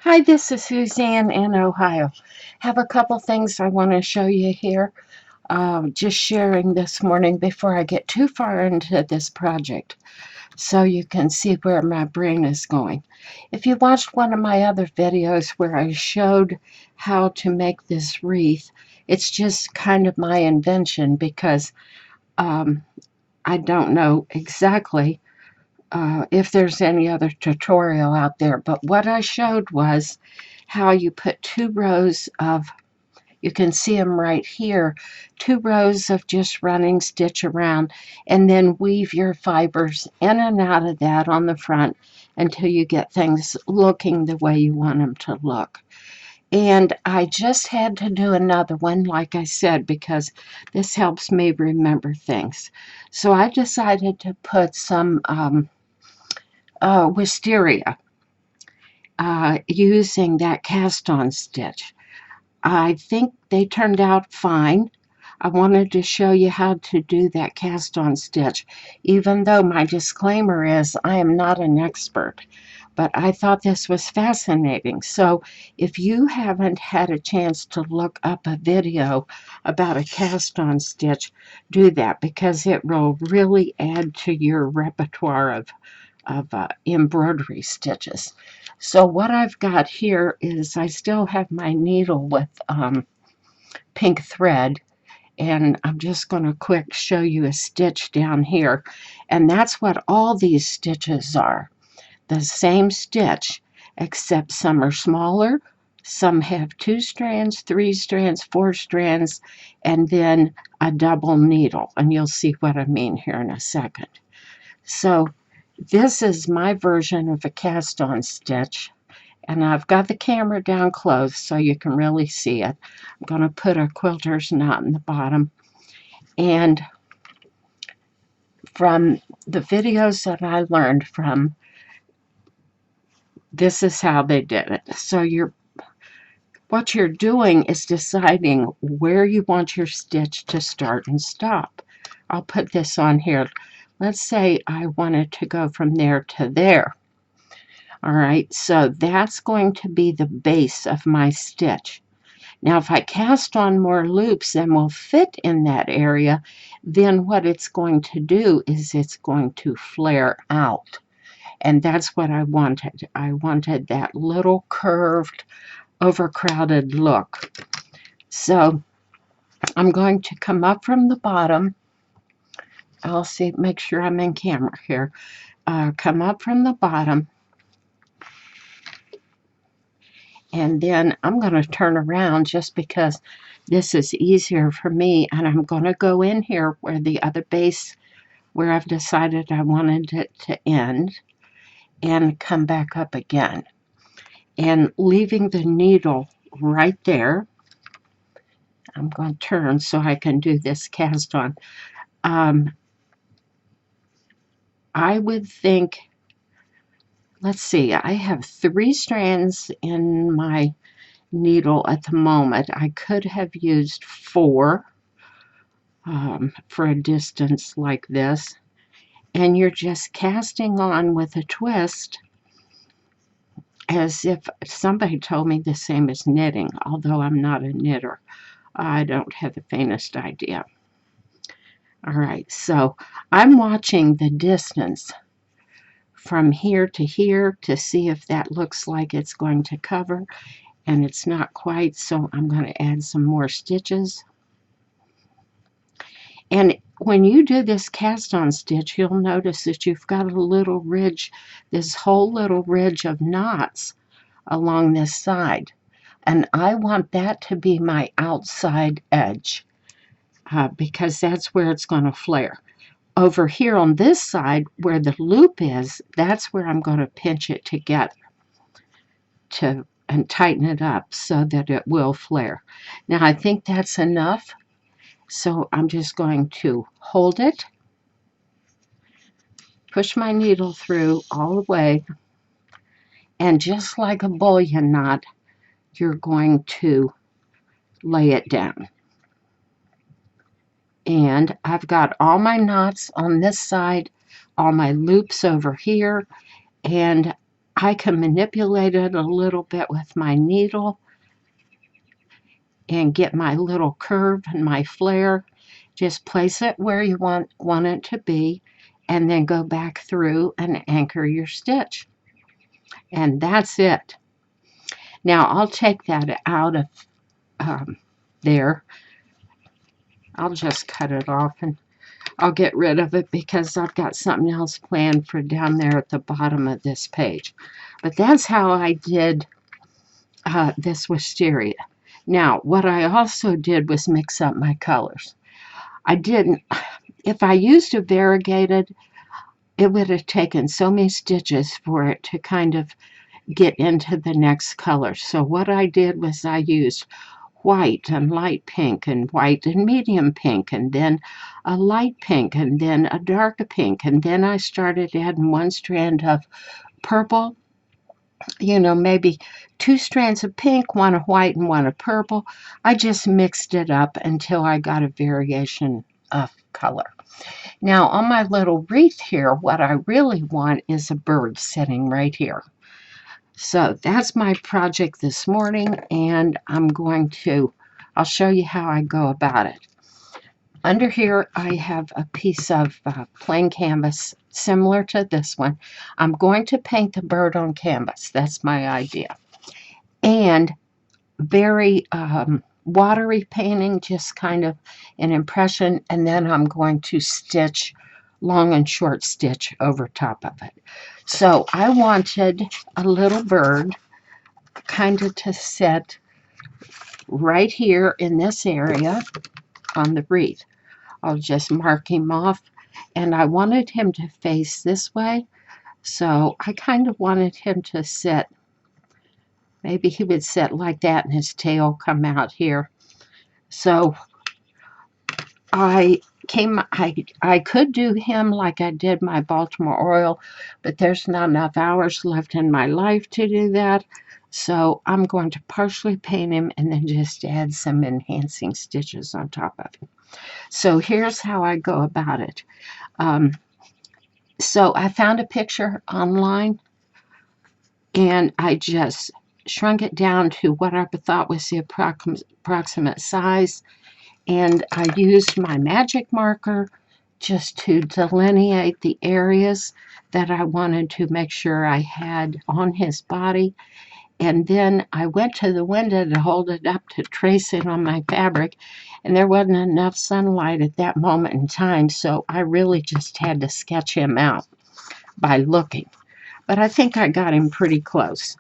Hi, this is Suzanne in Ohio. Have a couple things I want to show you here. Just sharing this morning before I get too far into this project so you can see where my brain is going. If you watched one of my other videos where I showed how to make this wreath, it's just kind of my invention because um, I don't know exactly if there's any other tutorial out there, but what I showed was how you put two rows of, you can see them right here, two rows of just running stitch around, and then weave your fibers in and out of that on the front until you get things looking the way you want them to look. And I just had to do another one, like I said, because this helps me remember things. So I decided to put some Wisteria using that cast on stitch. I think they turned out fine. I wanted to show you how to do that cast on stitch, even though my disclaimer is I am not an expert. But I thought this was fascinating. So if you haven't had a chance to look up a video about a cast on stitch, do that because it will really add to your repertoire of embroidery stitches. So what I've got here is I still have my needle with pink thread, and I'm just going to quick show you a stitch down here, and that's what all these stitches are, the same stitch, except some are smaller, some have 2 strands, 3 strands, 4 strands, and then a double needle, and you'll see what I mean here in a second. So this is my version of a cast on stitch, and I've got the camera down close so you can really see it. I'm going to put a quilter's knot in the bottom, and from the videos that I learned from, this is how they did it. So what you're doing is deciding where you want your stitch to start and stop. I'll put this on here. Let's say I wanted to go from there to there. All right, so that's going to be the base of my stitch. Now, if I cast on more loops than will fit in that area, then what it's going to do is it's going to flare out. And that's what I wanted. I wanted that little curved, overcrowded look. So I'm going to come up from the bottom. I'll see, make sure I'm in camera here. Come up from the bottom. And then I'm going to turn around just because this is easier for me. And I'm going to go in here where the other base, where I've decided I wanted it to end, and come back up again. And leaving the needle right there. I'm going to turn so I can do this cast on. I would think, let's see, I have 3 strands in my needle at the moment. I could have used 4 for a distance like this. And you're just casting on with a twist as if somebody told me the same as knitting, although I'm not a knitter. I don't have the faintest idea. All right, so I'm watching the distance from here to see if that looks like it's going to cover, and it's not quite, so I'm going to add some more stitches. And when you do this cast on stitch, you'll notice that you've got a little ridge, this whole little ridge of knots along this side. And I want that to be my outside edge because that's where it's going to flare. Over here on this side where the loop is, that's where I'm going to pinch it together and tighten it up so that it will flare. Now I think that's enough. So I'm just going to hold it, push my needle through all the way, and just like a bullion knot, you're going to lay it down. And I've got all my knots on this side, all my loops over here, and I can manipulate it a little bit with my needle and get my little curve and my flare. Just place it where you want it to be, and then go back through and anchor your stitch. And that's it. Now I'll take that out of there. I'll just cut it off and I'll get rid of it because I've got something else planned for down there at the bottom of this page. But that's how I did this wisteria. Now, what I also did was mix up my colors. I didn't, if I used a variegated, it would have taken so many stitches for it to kind of get into the next color. So what I did was I used white and light pink and white and medium pink and then a light pink and then a dark pink, and then I started adding one strand of purple, maybe two strands of pink, one of white and one of purple. I just mixed it up until I got a variation of color. Now on my little wreath here, what I really want is a bird sitting right here. So that's my project this morning, and I'll show you how I go about it. Under here, I have a piece of plain canvas similar to this one. I'm going to paint the bird on canvas. That's my idea. And very watery painting, just kind of an impression, and then I'm going to stitch long and short stitch over top of it. So I wanted a little bird kind of to sit right here in this area on the wreath. I'll just mark him off, and I wanted him to face this way, so I kind of wanted him to sit, maybe he would sit like that and his tail come out here. So I could do him like I did my Baltimore Oriole, but there's not enough hours left in my life to do that. So I'm going to partially paint him and then just add some enhancing stitches on top of him. So here's how I go about it. So I found a picture online and I just shrunk it down to what I thought was the approximate size. And I used my magic marker just to delineate the areas that I wanted to make sure I had on his body. And then I went to the window to hold it up to trace it on my fabric, and there wasn't enough sunlight at that moment in time, so I really just had to sketch him out by looking. But I think I got him pretty close.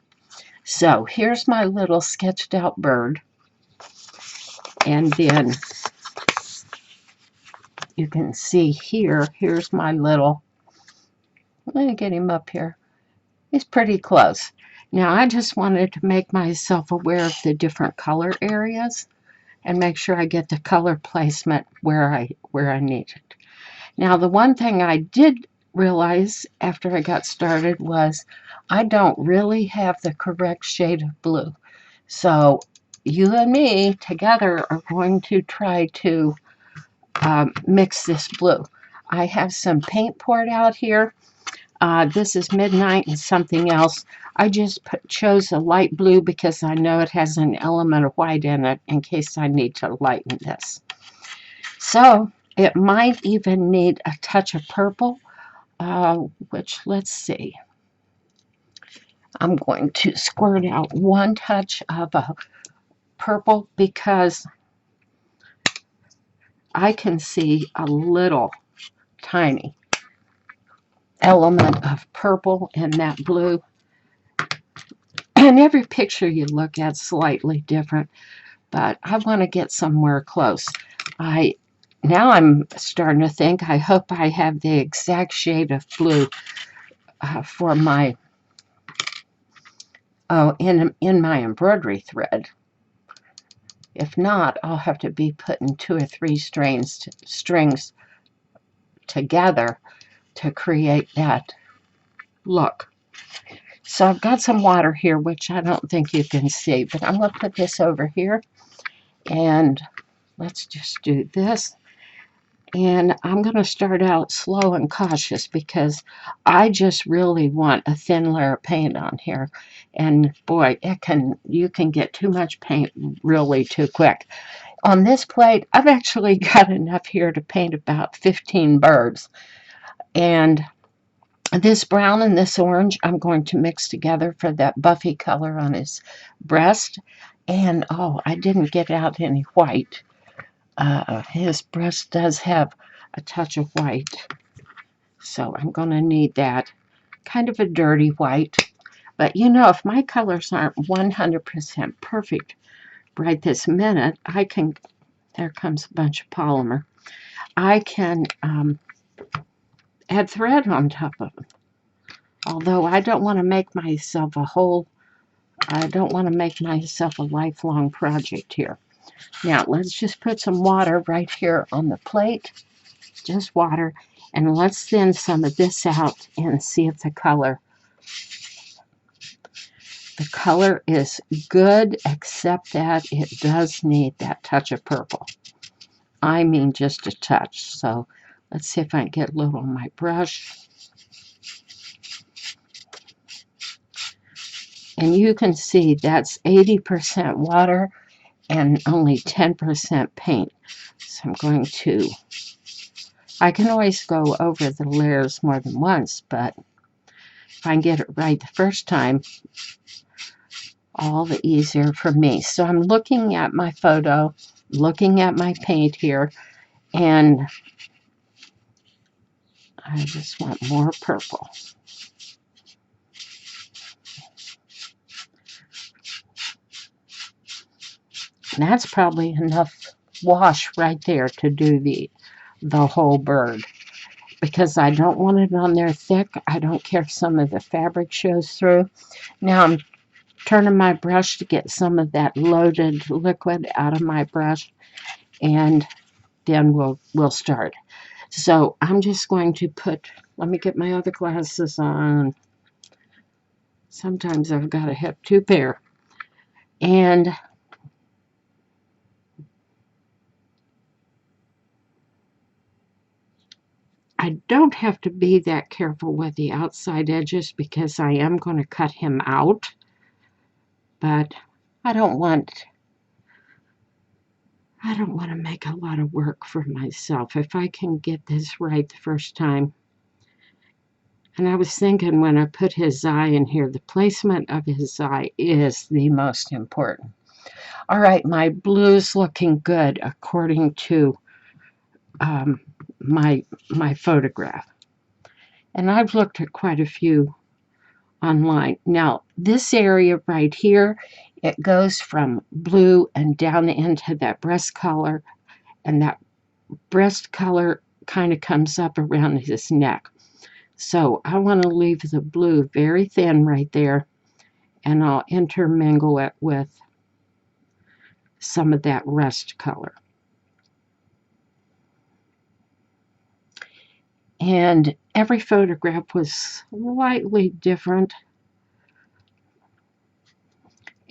So here's my little sketched out bird. And then you can see here's my little, let me get him up here. He's pretty close. Now I just wanted to make myself aware of the different color areas and make sure I get the color placement where I need it. Now the one thing I did realize after I got started was I don't really have the correct shade of blue. So you and me together are going to try to mix this blue. I have some paint poured out here. This is Midnight and something else. I just chose a light blue because I know it has an element of white in it in case I need to lighten this. So it might even need a touch of purple, which let's see. I'm going to squirt out one touch of a purple because I can see a little tiny element of purple in that blue. And every picture you look at is slightly different, but I want to get somewhere close. Now I'm starting to think, I hope I have the exact shade of blue for my, in my embroidery thread. If not, I'll have to be putting 2 or 3 strings together to create that look. So I've got some water here, which I don't think you can see, but I'm going to put this over here, and let's just do this. And I'm going to start out slow and cautious because I just really want a thin layer of paint on here. And boy, you can get too much paint really too quick. On this plate, I've actually got enough here to paint about 15 birds. And this brown and this orange I'm going to mix together for that buffy color on his breast. And oh, I didn't get out any white. His breast does have a touch of white, so I'm going to need that. Kind of a dirty white. But you know, if my colors aren't 100% perfect right this minute, I can, there comes a bunch of polymer, I can add thread on top of them. Although I don't want to make myself I don't want to make myself a lifelong project here. Now, let's just put some water right here on the plate. Just water. And let's thin some of this out and see if the color is good, except that it does need that touch of purple. I mean just a touch. So let's see if I can get a little on my brush. And you can see that's 80% water and only 10% paint. So I'm going to, I can always go over the layers more than once, but if I can get it right the first time, all the easier for me. So I'm looking at my photo, looking at my paint here, and I just want more purple. And that's probably enough wash right there to do the whole bird. Because I don't want it on there thick. I don't care if some of the fabric shows through. Now I'm turning my brush to get some of that loaded liquid out of my brush, and then we'll start. So I'm just going to let me get my other glasses on. Sometimes I've got to have two pair. And I don't have to be that careful with the outside edges because I am going to cut him out. But I don't want to make a lot of work for myself. If I can get this right the first time. And I was thinking when I put his eye in here, the placement of his eye is the most important. All right, my blue's looking good according to my photograph. And I've looked at quite a few online. Now, this area right here, it goes from blue and down into that breast color, and that breast color kind of comes up around his neck. So I want to leave the blue very thin right there, and I'll intermingle it with some of that rust color. And every photograph was slightly different.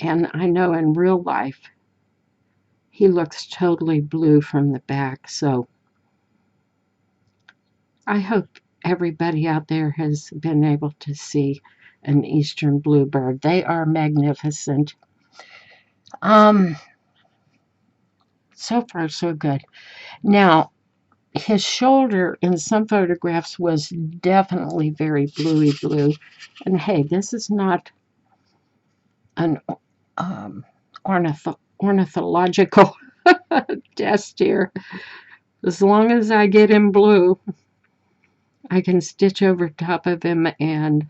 And I know in real life, he looks totally blue from the back. So I hope everybody out there has been able to see an eastern bluebird. They are magnificent. So far, so good. Now, his shoulder in some photographs was definitely very bluey blue. And hey, this is not an ornithological test here. As long as I get him blue, I can stitch over top of him and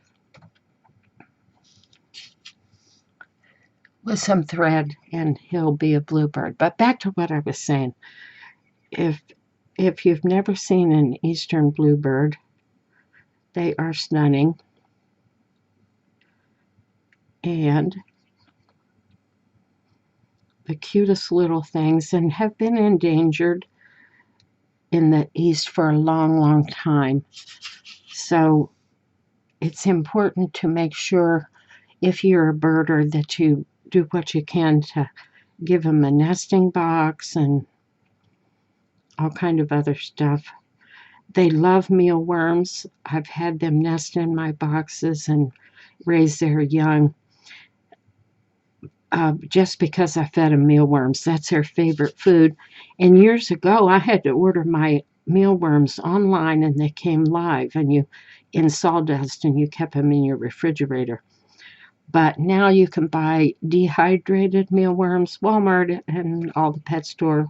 with some thread, and he'll be a bluebird. But back to what I was saying. If you've never seen an eastern bluebird, they are stunning. And the cutest little things, and have been endangered in the East for a long, long time. So it's important to make sure, if you're a birder, that you do what you can to give them a nesting box and all kind of other stuff. They love mealworms. I've had them nest in my boxes and raise their young just because I fed them mealworms. That's their favorite food. And years ago, I had to order my mealworms online, and they came live, and you in sawdust, and you kept them in your refrigerator. But now you can buy dehydrated mealworms. Walmart and all the pet store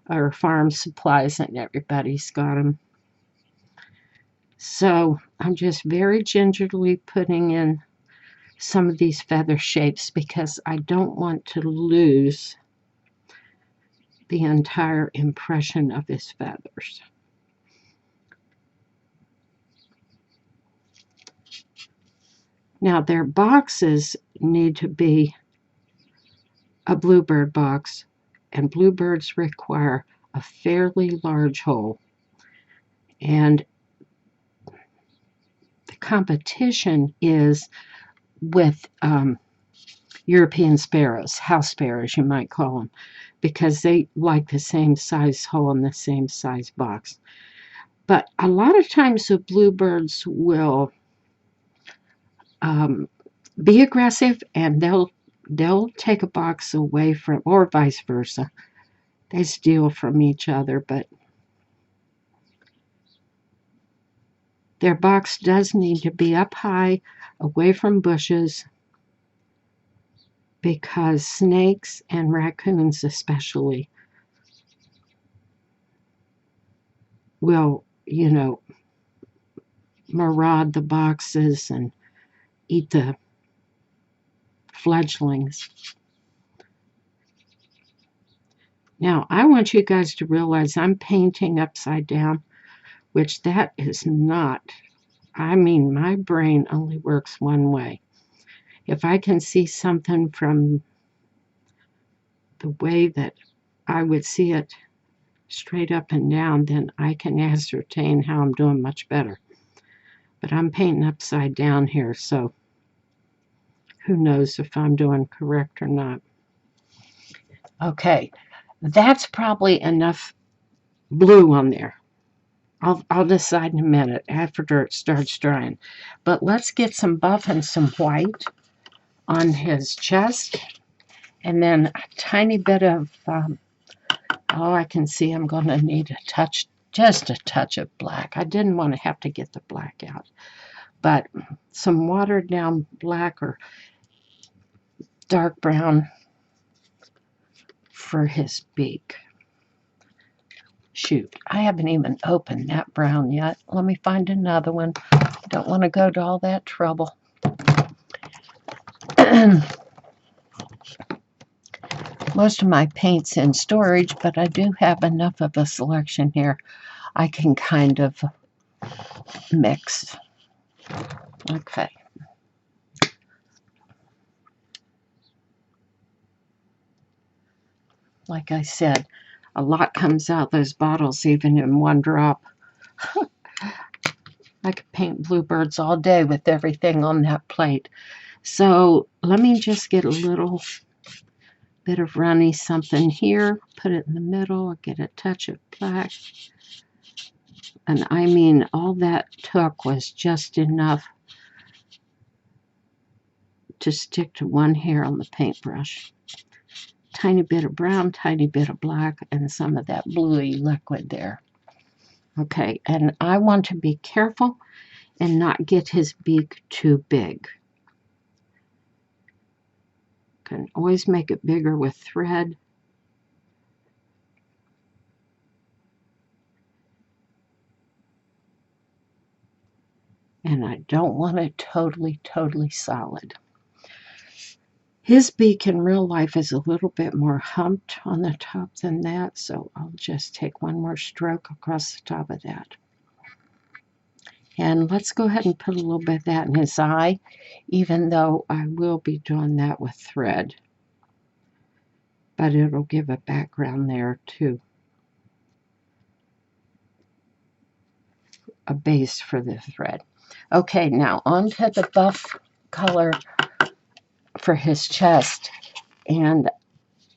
or farm supplies, and everybody's got them. So I'm just very gingerly putting in some of these feather shapes because I don't want to lose the entire impression of his feathers. Now their boxes need to be a bluebird box, and bluebirds require a fairly large hole. And the competition is with European sparrows, house sparrows you might call them, because they like the same size hole and the same size box. But a lot of times the bluebirds will be aggressive, and they'll take a box away from, or vice versa. They steal from each other, but their box does need to be up high, away from bushes, because snakes and raccoons especially will, maraud the boxes and eat the fledglings. Now, I want you guys to realize I'm painting upside down, which that is not. I mean, my brain only works one way. If I can see something from the way that I would see it straight up and down, then I can ascertain how I'm doing much better. But I'm painting upside down here, so who knows if I'm doing correct or not. Okay, that's probably enough blue on there. I'll decide in a minute after it starts drying. But let's get some buff and some white on his chest. And then a tiny bit of, I can see I'm going to need a touch, just a touch of black. I didn't want to have to get the black out. But some watered down black or dark brown for his beak. Shoot, I haven't even opened that brown yet. Let me find another one. Don't want to go to all that trouble. Most of my paint's in storage, but I do have enough of a selection here I can kind of mix. Okay. Like I said, a lot comes out those bottles even in one drop. I could paint bluebirds all day with everything on that plate. So let me just get a little bit of runny something here, put it in the middle, get a touch of black. And I mean, all that took was just enough to stick to one hair on the paintbrush. Tiny bit of brown, tiny bit of black, and some of that bluey liquid there. Okay, and I want to be careful and not get his beak too big. Can always make it bigger with thread. And I don't want it totally solid. His beak in real life is a little bit more humped on the top than that, so I'll just take one more stroke across the top of that. And let's go ahead and put a little bit of that in his eye, even though I will be doing that with thread. But it'll give a background there too. A base for the thread. Okay, now onto the buff color for his chest. And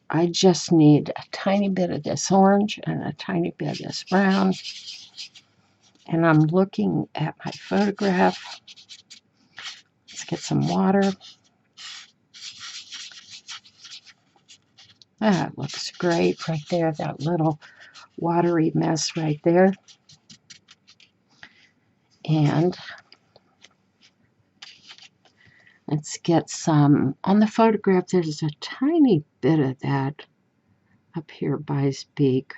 I just need a tiny bit of this orange and a tiny bit of this brown. And I'm looking at my photograph. Let's get some water. Ah, it looks great right there, that little watery mess right there. And let's get some, on the photograph there's a tiny bit of that up here by his beak.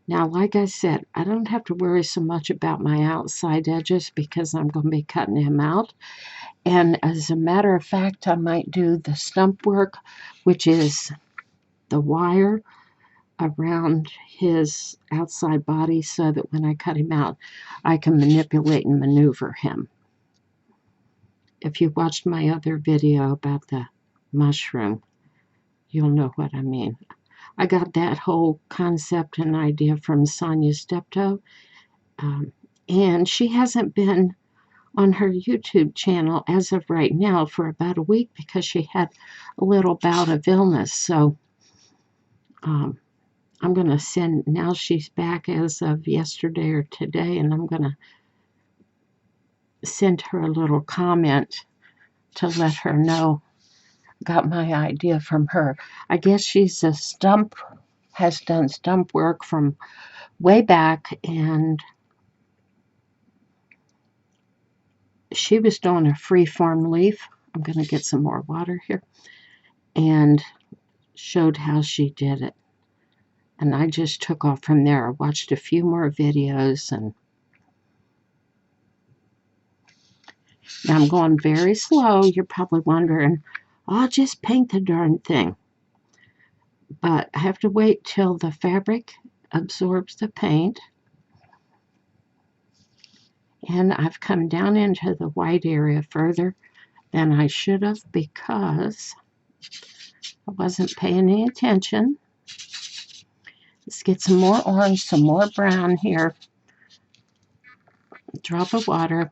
Now, like I said, I don't have to worry so much about my outside edges because I'm going to be cutting him out. And as a matter of fact, I might do the stump work, which is the wire around his outside body so that when I cut him out, I can manipulate and maneuver him. If you watched my other video about the mushroom, you'll know what I mean. I got that whole concept and idea from Sonia Steptoe, and she hasn't been on her YouTube channel as of right now for about a week because she had a little bout of illness. So I'm going to send, now she's back as of yesterday or today, and I'm going to send her a little comment to let her know. Got my idea from her. I guess she's a stump, has done stump work from way back, and she was doing a freeform leaf. I'm going to get some more water here, and showed how she did it. And I just took off from there. I watched a few more videos, and now I'm going very slow. You're probably wondering, I'll just paint the darn thing. But I have to wait till the fabric absorbs the paint. And I've come down into the white area further than I should have because I wasn't paying any attention. Let's get some more orange, some more brown here. A drop of water.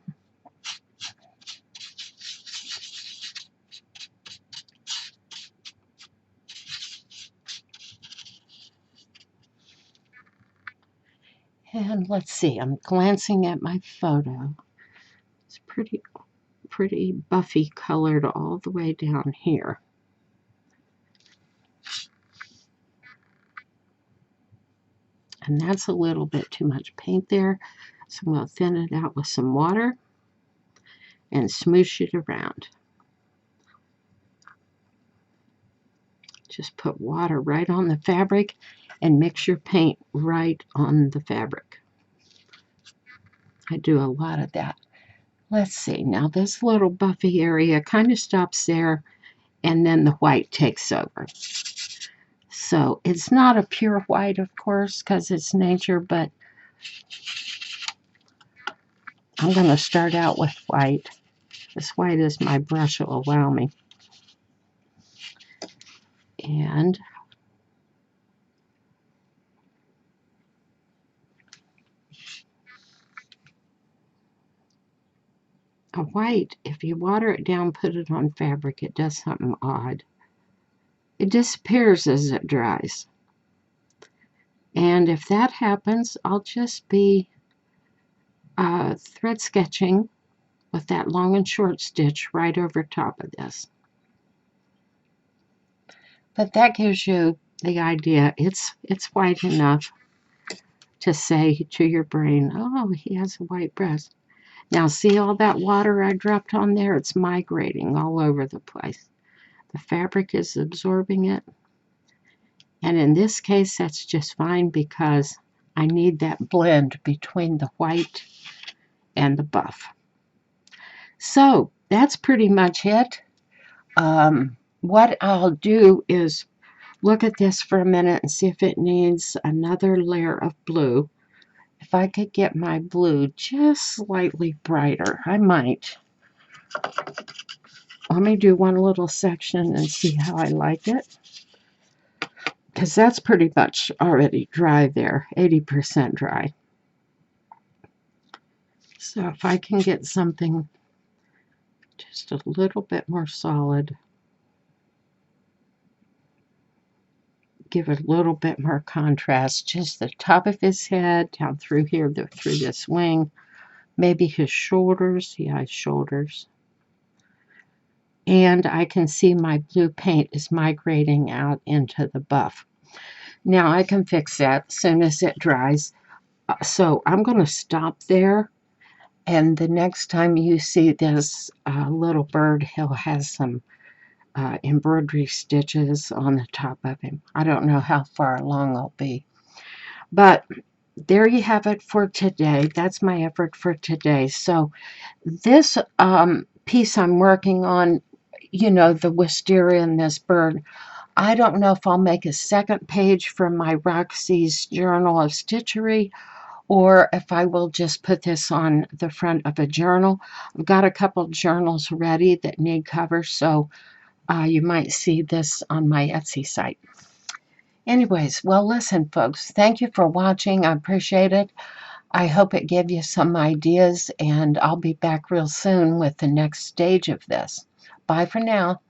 And let's see, I'm glancing at my photo. It's pretty buffy colored all the way down here. And that's a little bit too much paint there. So I'm going to thin it out with some water and smoosh it around. Just put water right on the fabric and mix your paint right on the fabric. I do a lot of that. Let's see, now this little buffy area kind of stops there, and then the white takes over. So it's not a pure white, of course, because it's nature, but I'm going to start out with white. As white as my brush will allow me. And a white, if you water it down, put it on fabric, it does something odd. It disappears as it dries. And if that happens, I'll just be thread sketching with that long and short stitch right over top of this. But that gives you the idea. It's white enough to say to your brain, oh, he has a white breast. Now see all that water I dropped on there? It's migrating all over the place. The fabric is absorbing it. And in this case, that's just fine because I need that blend between the white and the buff. So that's pretty much it. What I'll do is look at this for a minute and see if it needs another layer of blue. If I could get my blue just slightly brighter, I might. Let me do one little section and see how I like it. Because that's pretty much already dry there, 80% dry. So if I can get something just a little bit more solid. give it a little bit more contrast. Just the top of his head, down through here, through this wing, maybe his shoulders. Yeah, his shoulders. And I can see my blue paint is migrating out into the buff. Now I can fix that as soon as it dries. So I'm going to stop there. And the next time you see this little bird, he'll have some embroidery stitches on the top of him. I don't know how far along I'll be. But there you have it for today. That's my effort for today. So this piece I'm working on, you know, the wisteria and this bird, I don't know if I'll make a second page from my Roxy's Journal of Stitchery, or if I will just put this on the front of a journal. I've got a couple journals ready that need covers, so you might see this on my Etsy site. Anyways, well, listen, folks, thank you for watching. I appreciate it. I hope it gave you some ideas, and I'll be back real soon with the next stage of this. Bye for now.